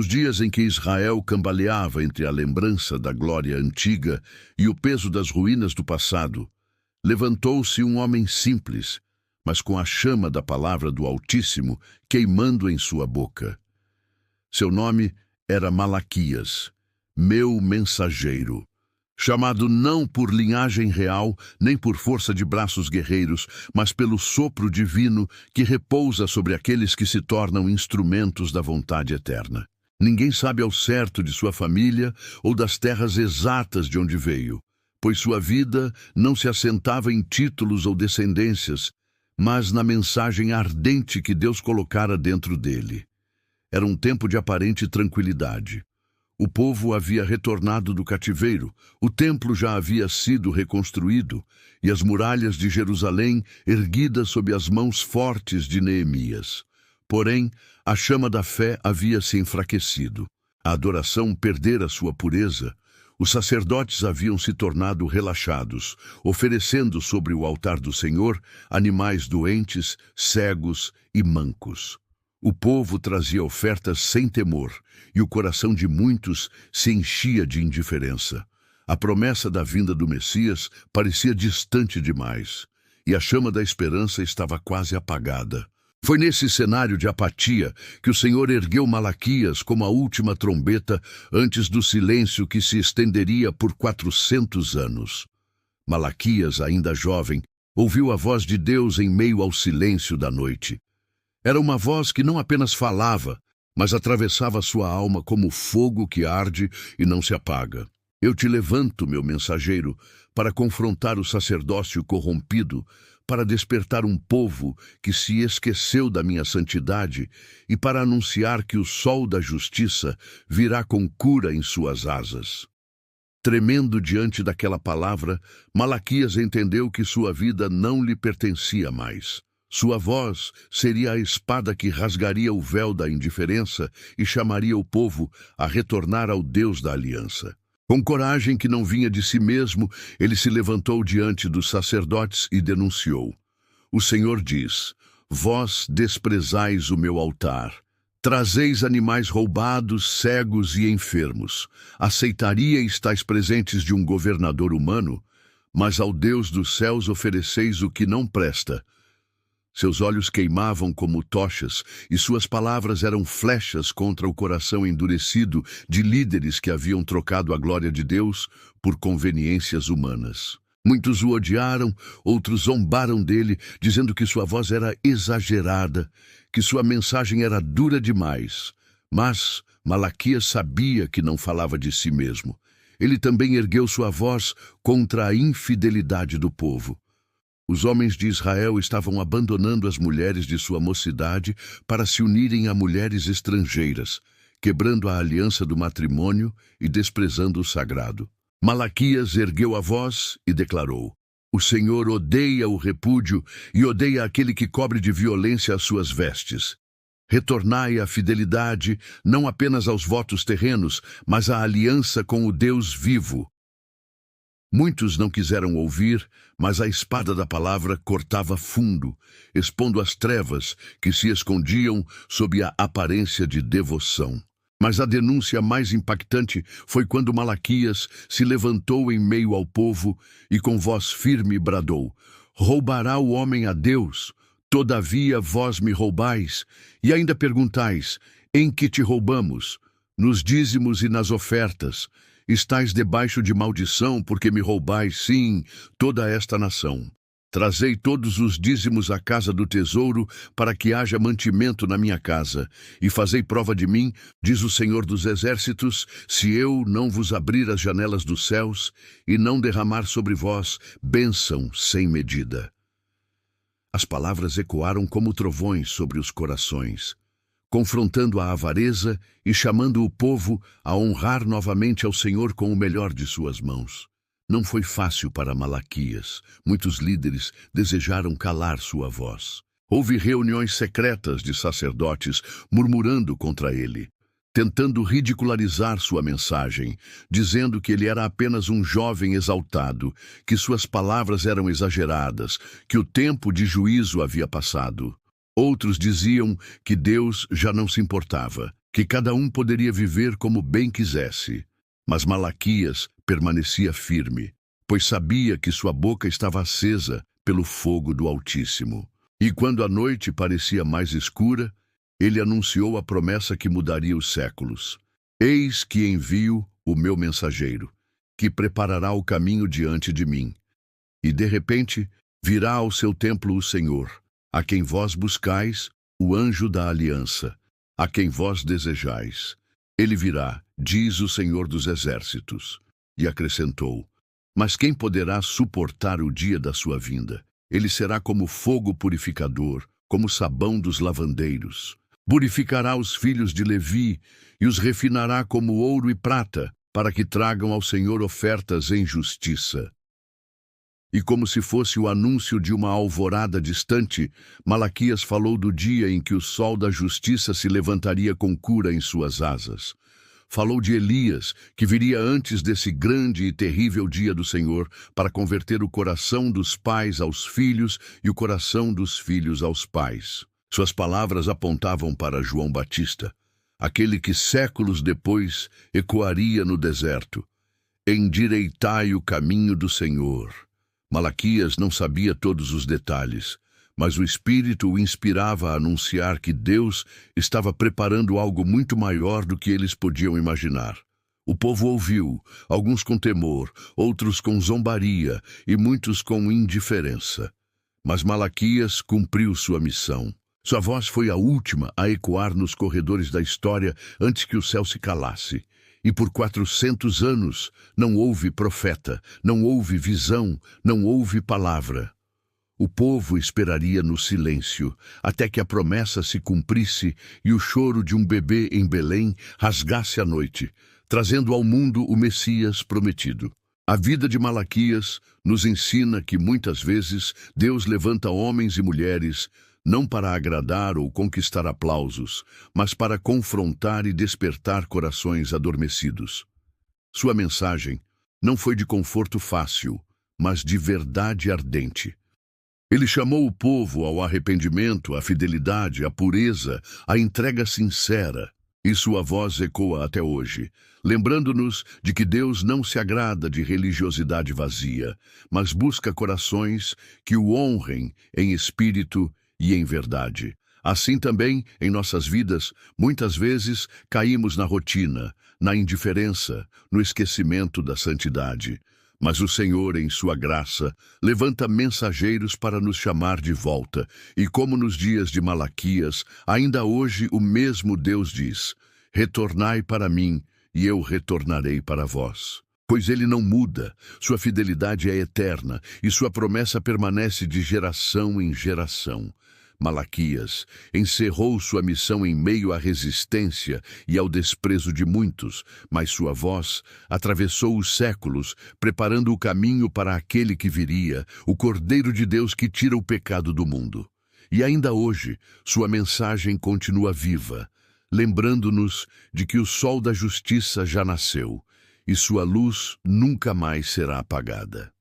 Nos dias em que Israel cambaleava entre a lembrança da glória antiga e o peso das ruínas do passado, levantou-se um homem simples, mas com a chama da palavra do Altíssimo queimando em sua boca. Seu nome era Malaquias, meu mensageiro, chamado não por linhagem real, nem por força de braços guerreiros, mas pelo sopro divino que repousa sobre aqueles que se tornam instrumentos da vontade eterna. Ninguém sabe ao certo de sua família ou das terras exatas de onde veio, pois sua vida não se assentava em títulos ou descendências, mas na mensagem ardente que Deus colocara dentro dele. Era um tempo de aparente tranquilidade. O povo havia retornado do cativeiro, o templo já havia sido reconstruído e as muralhas de Jerusalém erguidas sob as mãos fortes de Neemias. Porém, a chama da fé havia se enfraquecido. A adoração perdera sua pureza. Os sacerdotes haviam se tornado relaxados, oferecendo sobre o altar do Senhor animais doentes, cegos e mancos. O povo trazia ofertas sem temor, e o coração de muitos se enchia de indiferença. A promessa da vinda do Messias parecia distante demais, e a chama da esperança estava quase apagada. Foi nesse cenário de apatia que o Senhor ergueu Malaquias como a última trombeta antes do silêncio que se estenderia por 400 anos. Malaquias, ainda jovem, ouviu a voz de Deus em meio ao silêncio da noite. Era uma voz que não apenas falava, mas atravessava sua alma como fogo que arde e não se apaga. Eu te levanto, meu mensageiro, para confrontar o sacerdócio corrompido, para despertar um povo que se esqueceu da minha santidade e para anunciar que o sol da justiça virá com cura em suas asas. Tremendo diante daquela palavra, Malaquias entendeu que sua vida não lhe pertencia mais. Sua voz seria a espada que rasgaria o véu da indiferença e chamaria o povo a retornar ao Deus da aliança. Com coragem que não vinha de si mesmo, ele se levantou diante dos sacerdotes e denunciou. O Senhor diz: vós desprezais o meu altar. Trazeis animais roubados, cegos e enfermos. Aceitaríeis tais presentes de um governador humano? Mas ao Deus dos céus ofereceis o que não presta. Seus olhos queimavam como tochas, e suas palavras eram flechas contra o coração endurecido de líderes que haviam trocado a glória de Deus por conveniências humanas. Muitos o odiaram, outros zombaram dele, dizendo que sua voz era exagerada, que sua mensagem era dura demais. Mas Malaquias sabia que não falava de si mesmo. Ele também ergueu sua voz contra a infidelidade do povo. Os homens de Israel estavam abandonando as mulheres de sua mocidade para se unirem a mulheres estrangeiras, quebrando a aliança do matrimônio e desprezando o sagrado. Malaquias ergueu a voz e declarou: o Senhor odeia o repúdio e odeia aquele que cobre de violência as suas vestes. Retornai à fidelidade, não apenas aos votos terrenos, mas à aliança com o Deus vivo. Muitos não quiseram ouvir, mas a espada da palavra cortava fundo, expondo as trevas que se escondiam sob a aparência de devoção. Mas a denúncia mais impactante foi quando Malaquias se levantou em meio ao povo e com voz firme bradou: roubará o homem a Deus? Todavia vós me roubais, e ainda perguntais: em que te roubamos? Nos dízimos e nas ofertas. Estais debaixo de maldição, porque me roubais, sim, toda esta nação. Trazei todos os dízimos à casa do tesouro, para que haja mantimento na minha casa. E fazei prova de mim, diz o Senhor dos Exércitos, se eu não vos abrir as janelas dos céus e não derramar sobre vós bênção sem medida. As palavras ecoaram como trovões sobre os corações, confrontando a avareza e chamando o povo a honrar novamente ao Senhor com o melhor de suas mãos. Não foi fácil para Malaquias. Muitos líderes desejaram calar sua voz. Houve reuniões secretas de sacerdotes murmurando contra ele, tentando ridicularizar sua mensagem, dizendo que ele era apenas um jovem exaltado, que suas palavras eram exageradas, que o tempo de juízo havia passado. Outros diziam que Deus já não se importava, que cada um poderia viver como bem quisesse. Mas Malaquias permanecia firme, pois sabia que sua boca estava acesa pelo fogo do Altíssimo. E quando a noite parecia mais escura, ele anunciou a promessa que mudaria os séculos. Eis que envio o meu mensageiro, que preparará o caminho diante de mim. E de repente virá ao seu templo o Senhor, a quem vós buscais, o anjo da aliança, a quem vós desejais. Ele virá, diz o Senhor dos Exércitos. E acrescentou: mas quem poderá suportar o dia da sua vinda? Ele será como fogo purificador, como sabão dos lavandeiros. Purificará os filhos de Levi e os refinará como ouro e prata, para que tragam ao Senhor ofertas em justiça. E como se fosse o anúncio de uma alvorada distante, Malaquias falou do dia em que o sol da justiça se levantaria com cura em suas asas. Falou de Elias, que viria antes desse grande e terrível dia do Senhor, para converter o coração dos pais aos filhos e o coração dos filhos aos pais. Suas palavras apontavam para João Batista, aquele que séculos depois ecoaria no deserto: endireitai o caminho do Senhor. Malaquias não sabia todos os detalhes, mas o Espírito o inspirava a anunciar que Deus estava preparando algo muito maior do que eles podiam imaginar. O povo ouviu, alguns com temor, outros com zombaria e muitos com indiferença. Mas Malaquias cumpriu sua missão. Sua voz foi a última a ecoar nos corredores da história antes que o céu se calasse. E por 400 anos não houve profeta, não houve visão, não houve palavra. O povo esperaria no silêncio, até que a promessa se cumprisse e o choro de um bebê em Belém rasgasse a noite, trazendo ao mundo o Messias prometido. A vida de Malaquias nos ensina que muitas vezes Deus levanta homens e mulheres não para agradar ou conquistar aplausos, mas para confrontar e despertar corações adormecidos. Sua mensagem não foi de conforto fácil, mas de verdade ardente. Ele chamou o povo ao arrependimento, à fidelidade, à pureza, à entrega sincera, e sua voz ecoa até hoje, lembrando-nos de que Deus não se agrada de religiosidade vazia, mas busca corações que o honrem em espírito e em verdade. Assim também, em nossas vidas, muitas vezes caímos na rotina, na indiferença, no esquecimento da santidade. Mas o Senhor, em sua graça, levanta mensageiros para nos chamar de volta. E como nos dias de Malaquias, ainda hoje o mesmo Deus diz: retornai para mim, e eu retornarei para vós. Pois ele não muda, sua fidelidade é eterna, e sua promessa permanece de geração em geração. Malaquias encerrou sua missão em meio à resistência e ao desprezo de muitos, mas sua voz atravessou os séculos, preparando o caminho para aquele que viria, o Cordeiro de Deus que tira o pecado do mundo. E ainda hoje, sua mensagem continua viva, lembrando-nos de que o sol da justiça já nasceu, e sua luz nunca mais será apagada.